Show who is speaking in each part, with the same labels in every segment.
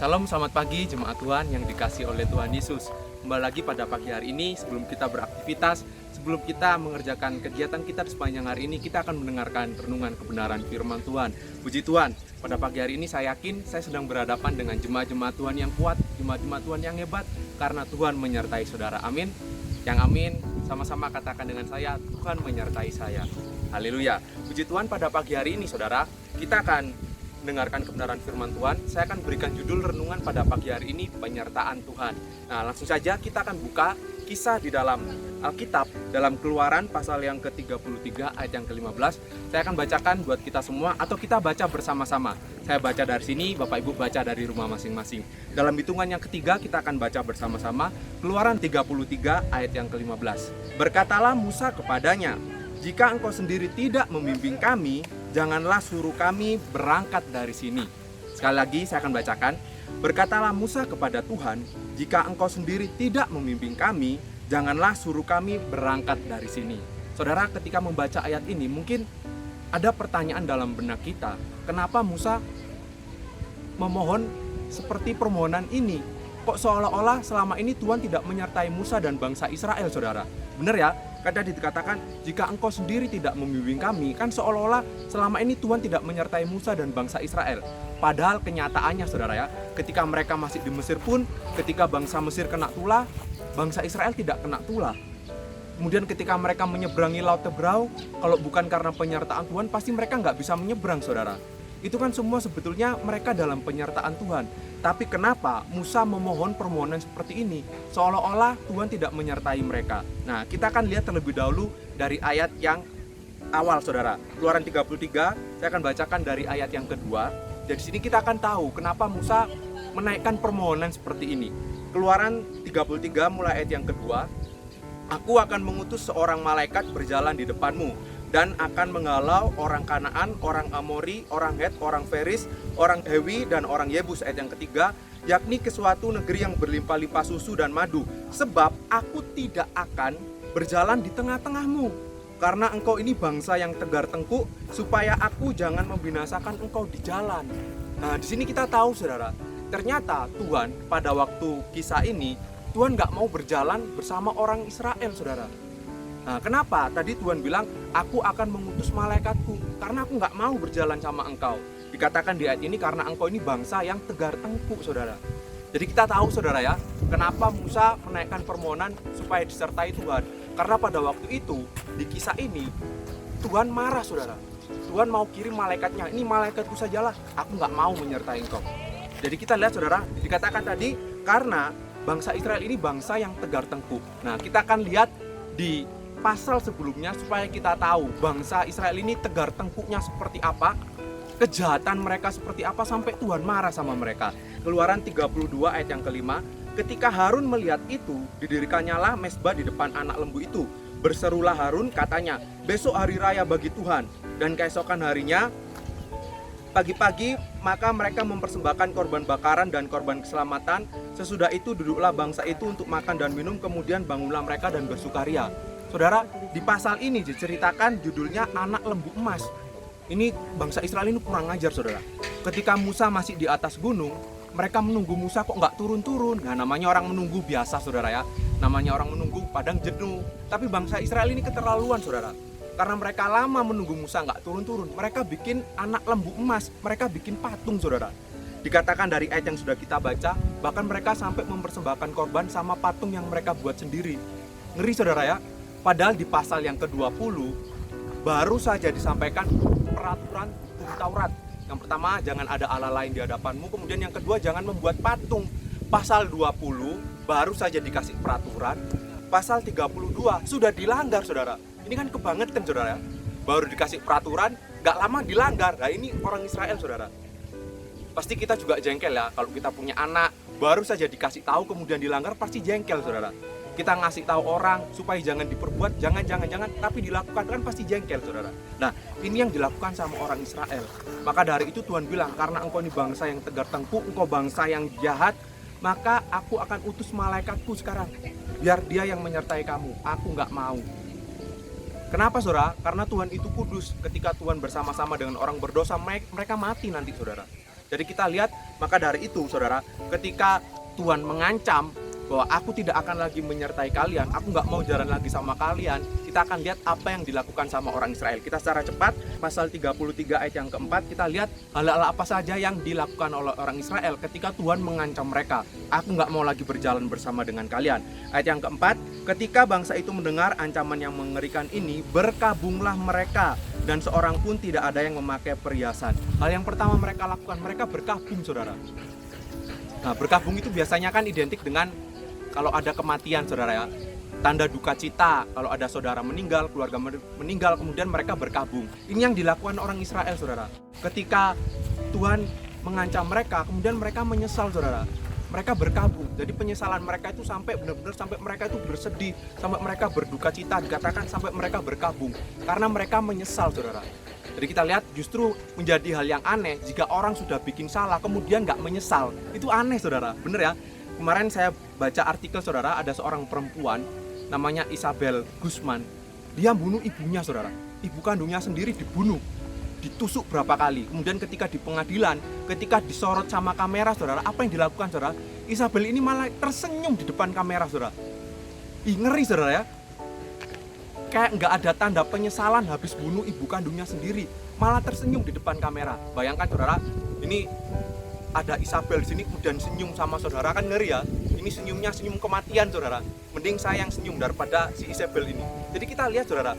Speaker 1: Salam, selamat pagi jemaat Tuhan yang dikasihi oleh Tuhan Yesus. Kembali lagi pada pagi hari ini, sebelum kita beraktivitas, sebelum kita mengerjakan kegiatan kita di sepanjang hari ini, kita akan mendengarkan renungan kebenaran firman Tuhan. Puji Tuhan, pada pagi hari ini saya yakin saya sedang berhadapan dengan jemaat-jemaat Tuhan yang kuat, jemaat-jemaat Tuhan yang hebat, karena Tuhan menyertai saudara. Amin. Yang amin, sama-sama katakan dengan saya, Tuhan menyertai saya. Haleluya. Puji Tuhan, pada pagi hari ini saudara, kita akan mendengarkan kebenaran firman Tuhan. Saya akan berikan judul renungan pada pagi hari ini, penyertaan Tuhan. Nah, langsung saja kita akan buka kisah di dalam Alkitab, dalam Keluaran pasal yang ke-33 ayat yang ke-15. Saya akan bacakan buat kita semua, atau kita baca bersama-sama. Saya baca dari sini, Bapak Ibu baca dari rumah masing-masing. Dalam hitungan yang ketiga kita akan baca bersama-sama Keluaran 33 ayat yang ke-15. Berkatalah Musa kepadanya, "Jika engkau sendiri tidak membimbing kami, janganlah suruh kami berangkat dari sini." Sekali lagi saya akan bacakan. Berkatalah Musa kepada Tuhan, "Jika engkau sendiri tidak membimbing kami, janganlah suruh kami berangkat dari sini." Saudara, ketika membaca ayat ini mungkin ada pertanyaan dalam benak kita. Kenapa Musa memohon seperti permohonan ini? Kok seolah-olah selama ini Tuhan tidak menyertai Musa dan bangsa Israel, saudara? Benar ya? Kadang dikatakan, jika engkau sendiri tidak membimbing kami, kan seolah-olah selama ini Tuhan tidak menyertai Musa dan bangsa Israel. Padahal kenyataannya saudara ya, ketika mereka masih di Mesir pun, ketika bangsa Mesir kena tulah, bangsa Israel tidak kena tulah. Kemudian ketika mereka menyeberangi Laut Tebrau, kalau bukan karena penyertaan Tuhan, pasti mereka nggak bisa menyeberang, saudara. Itu kan semua sebetulnya mereka dalam penyertaan Tuhan. Tapi kenapa Musa memohon permohonan seperti ini? Seolah-olah Tuhan tidak menyertai mereka. Nah, kita akan lihat terlebih dahulu dari ayat yang awal, saudara. Keluaran 33, saya akan bacakan dari ayat yang kedua. Jadi sini kita akan tahu kenapa Musa menaikkan permohonan seperti ini. Keluaran 33 mulai ayat yang kedua. "Aku akan mengutus seorang malaikat berjalan di depanmu, dan akan menghalau orang Kanaan, orang Amori, orang Het, orang Feris, orang Hewi, dan orang Yebus." Ayat yang ketiga, "yakni ke suatu negeri yang berlimpah-limpah susu dan madu. Sebab aku tidak akan berjalan di tengah-tengahmu, karena engkau ini bangsa yang tegar tengkuk, supaya aku jangan membinasakan engkau di jalan." Nah, di sini kita tahu, saudara, ternyata Tuhan pada waktu kisah ini, Tuhan nggak mau berjalan bersama orang Israel, saudara. Nah, kenapa? Tadi Tuhan bilang, "Aku akan mengutus malaikatku," karena aku nggak mau berjalan sama engkau. Dikatakan di ayat ini karena engkau ini bangsa yang tegar tengkuk, saudara. Jadi kita tahu, saudara ya, kenapa Musa menaikkan permohonan supaya disertai Tuhan. Karena pada waktu itu, di kisah ini, Tuhan marah, saudara. Tuhan mau kirim malaikatnya, "Ini malaikatku sajalah, aku nggak mau menyertai engkau." Jadi kita lihat, saudara, dikatakan tadi karena bangsa Israel ini bangsa yang tegar tengkuk. Nah, kita akan lihat di pasal sebelumnya supaya kita tahu bangsa Israel ini tegar tengkuknya seperti apa, kejahatan mereka seperti apa sampai Tuhan marah sama mereka. Keluaran 32 ayat yang kelima, "Ketika Harun melihat itu, didirikannya lah mezbah di depan anak lembu itu. Berserulah Harun, katanya, 'Besok hari raya bagi Tuhan.' Dan keesokan harinya, pagi-pagi, maka mereka mempersembahkan korban bakaran dan korban keselamatan. Sesudah itu duduklah bangsa itu untuk makan dan minum, kemudian bangunlah mereka dan bersukaria." Saudara, di pasal ini diceritakan judulnya anak lembu emas. Ini bangsa Israel ini kurang ajar, saudara. Ketika Musa masih di atas gunung, mereka menunggu Musa kok nggak turun-turun. Nah, namanya orang menunggu biasa, saudara ya. Namanya orang menunggu padang jenuh. Tapi bangsa Israel ini keterlaluan, saudara. Karena mereka lama menunggu Musa nggak turun-turun, mereka bikin anak lembu emas, mereka bikin patung, saudara. Dikatakan dari ayat yang sudah kita baca, bahkan mereka sampai mempersembahkan korban sama patung yang mereka buat sendiri. Ngeri, saudara ya. Padahal di pasal yang ke-20 baru saja disampaikan peraturan hukum Taurat. Yang pertama, jangan ada Allah lain di hadapanmu. Kemudian yang kedua, jangan membuat patung. Pasal 20 baru saja dikasih peraturan. Pasal 32 sudah dilanggar, saudara. Ini kan kebangetan, saudara. Baru dikasih peraturan, gak lama dilanggar. Nah, ini orang Israel, saudara. Pasti kita juga jengkel ya, kalau kita punya anak, baru saja dikasih tahu kemudian dilanggar, pasti jengkel, saudara. Kita ngasih tahu orang supaya jangan diperbuat, jangan, tapi dilakukan, kan pasti jengkel, saudara. Nah, ini yang dilakukan sama orang Israel. Maka dari itu Tuhan bilang, karena engkau ini bangsa yang tegar tengkuk, engkau bangsa yang jahat, maka aku akan utus malaikatku sekarang, biar dia yang menyertai kamu. Aku nggak mau. Kenapa, saudara? Karena Tuhan itu kudus. Ketika Tuhan bersama-sama dengan orang berdosa, mereka mati nanti, saudara. Jadi kita lihat, maka dari itu saudara, ketika Tuhan mengancam bahwa aku tidak akan lagi menyertai kalian, aku nggak mau jalan lagi sama kalian, kita akan lihat apa yang dilakukan sama orang Israel. Kita secara cepat, pasal 33 ayat yang keempat, kita lihat hal-hal apa saja yang dilakukan oleh orang Israel ketika Tuhan mengancam mereka. Aku nggak mau lagi berjalan bersama dengan kalian. Ayat yang keempat, ketika bangsa itu mendengar ancaman yang mengerikan ini, berkabunglah mereka, dan seorang pun tidak ada yang memakai perhiasan. Hal yang pertama mereka lakukan, mereka berkabung, saudara. Nah, berkabung itu biasanya kan identik dengan kalau ada kematian, saudara ya, tanda duka cita. Kalau ada saudara meninggal, keluarga meninggal, kemudian mereka berkabung. Ini yang dilakukan orang Israel, saudara. Ketika Tuhan mengancam mereka, kemudian mereka menyesal, saudara. Mereka berkabung. Jadi penyesalan mereka itu sampai benar-benar sampai mereka itu bersedih, sampai mereka berduka cita, dikatakan sampai mereka berkabung karena mereka menyesal, saudara. Jadi kita lihat justru menjadi hal yang aneh jika orang sudah bikin salah kemudian nggak menyesal. Itu aneh, saudara. Bener ya? Kemarin saya baca artikel, saudara, ada seorang perempuan namanya Isabel Guzman. Dia bunuh ibunya, saudara. Ibu kandungnya sendiri dibunuh, ditusuk berapa kali. Kemudian ketika di pengadilan, ketika disorot sama kamera, saudara, apa yang dilakukan, saudara? Isabel ini malah tersenyum di depan kamera, saudara. Ih, ngeri, saudara ya. Kayak nggak ada tanda penyesalan habis bunuh ibu kandungnya sendiri, malah tersenyum di depan kamera. Bayangkan, saudara, ini ada Isabel di sini kemudian senyum sama saudara, kan ngeri ya. Ini senyumnya senyum kematian, saudara. Mending saya yang senyum daripada si Isabel ini. Jadi kita lihat, saudara,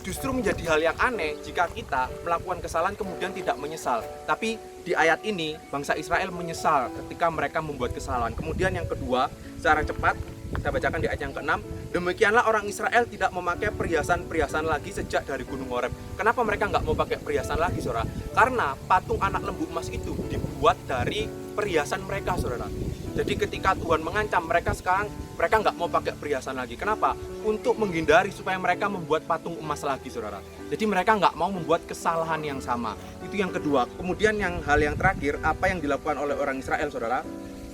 Speaker 1: justru menjadi hal yang aneh jika kita melakukan kesalahan kemudian tidak menyesal. Tapi di ayat ini bangsa Israel menyesal ketika mereka membuat kesalahan. Kemudian yang kedua, secara cepat kita bacakan di ayat yang ke-6. Demikianlah orang Israel tidak memakai perhiasan-perhiasan lagi sejak dari Gunung Horeb. Kenapa mereka nggak mau pakai perhiasan lagi, saudara? Karena patung anak lembu emas itu dibuat dari perhiasan mereka, saudara. Jadi ketika Tuhan mengancam mereka, sekarang mereka nggak mau pakai perhiasan lagi. Kenapa? Untuk menghindari supaya mereka membuat patung emas lagi, saudara. Jadi mereka nggak mau membuat kesalahan yang sama. Itu yang kedua. Kemudian hal yang terakhir, apa yang dilakukan oleh orang Israel, saudara?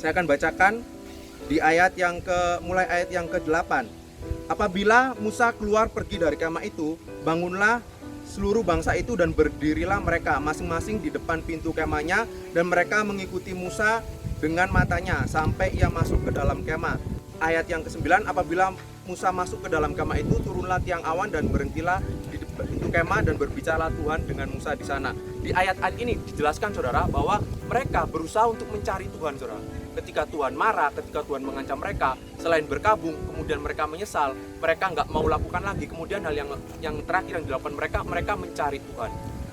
Speaker 1: Saya akan bacakan di mulai ayat yang ke-8. Apabila Musa keluar pergi dari kemah itu, bangunlah seluruh bangsa itu dan berdirilah mereka masing-masing di depan pintu kemahnya, dan mereka mengikuti Musa dengan matanya sampai ia masuk ke dalam kemah. Ayat yang ke-9, apabila Musa masuk ke dalam kemah itu, turunlah tiang awan dan berhentilah di pintu kemah dan berbicara Tuhan dengan Musa di sana. Di ayat-ayat ini dijelaskan, saudara, bahwa mereka berusaha untuk mencari Tuhan, saudara. Ketika Tuhan marah, ketika Tuhan mengancam mereka, selain berkabung, kemudian mereka menyesal, mereka nggak mau lakukan lagi. Kemudian hal yang terakhir yang dilakukan mereka mencari Tuhan.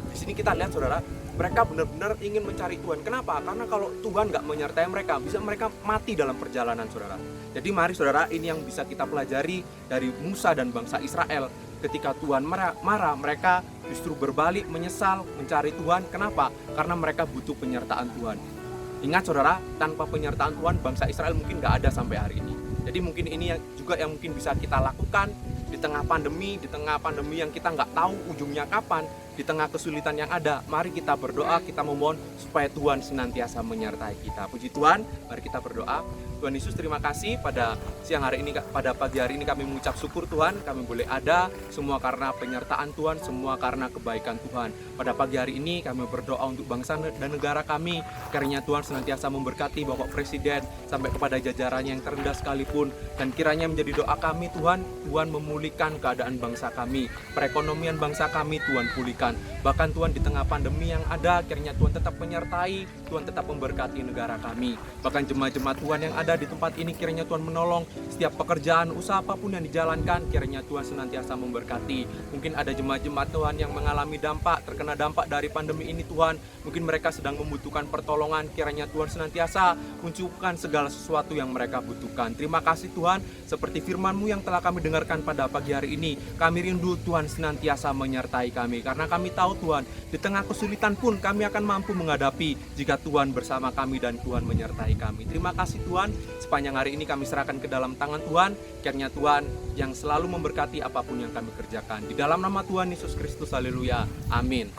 Speaker 1: Di sini kita lihat, saudara, mereka benar-benar ingin mencari Tuhan. Kenapa? Karena kalau Tuhan nggak menyertai mereka, bisa mereka mati dalam perjalanan, saudara. Jadi mari, saudara, ini yang bisa kita pelajari dari Musa dan bangsa Israel. Ketika Tuhan marah, mereka justru berbalik, menyesal, mencari Tuhan. Kenapa? Karena mereka butuh penyertaan Tuhan. Ingat, saudara, tanpa penyertaan Tuhan, bangsa Israel mungkin nggak ada sampai hari ini. Jadi mungkin ini juga yang mungkin bisa kita lakukan di tengah pandemi yang kita nggak tahu ujungnya kapan, di tengah kesulitan yang ada. Mari kita berdoa, kita memohon supaya Tuhan senantiasa menyertai kita. Puji Tuhan, mari kita berdoa. Tuhan Yesus, terima kasih pada siang hari ini, pada pagi hari ini kami mengucap syukur Tuhan, kami boleh ada, semua karena penyertaan Tuhan, semua karena kebaikan Tuhan. Pada pagi hari ini kami berdoa untuk bangsa dan negara kami, kiranya Tuhan senantiasa memberkati Bapak Presiden sampai kepada jajarannya yang terendah sekalipun, dan kiranya menjadi doa kami, Tuhan memulihkan keadaan bangsa kami, perekonomian bangsa kami Tuhan pulihkan. Bahkan Tuhan di tengah pandemi yang ada, kiranya Tuhan tetap menyertai, Tuhan tetap memberkati negara kami. Bahkan jemaat-jemaat Tuhan yang ada di tempat ini, kiranya Tuhan menolong setiap pekerjaan, usaha apapun yang dijalankan, kiranya Tuhan senantiasa memberkati. Mungkin ada jemaat-jemaat Tuhan yang mengalami terkena dampak dari pandemi ini, Tuhan. Mungkin mereka sedang membutuhkan pertolongan, kiranya Tuhan senantiasa munculkan segala sesuatu yang mereka butuhkan. Terima kasih Tuhan, seperti firman-Mu yang telah kami dengarkan pada pagi hari ini, kami rindu Tuhan senantiasa menyertai kami, karena kami tahu Tuhan, di tengah kesulitan pun kami akan mampu menghadapi jika Tuhan bersama kami dan Tuhan menyertai kami. Terima kasih Tuhan, sepanjang hari ini kami serahkan ke dalam tangan Tuhan, kiranya Tuhan yang selalu memberkati apapun yang kami kerjakan. Di dalam nama Tuhan Yesus Kristus, haleluya, amin.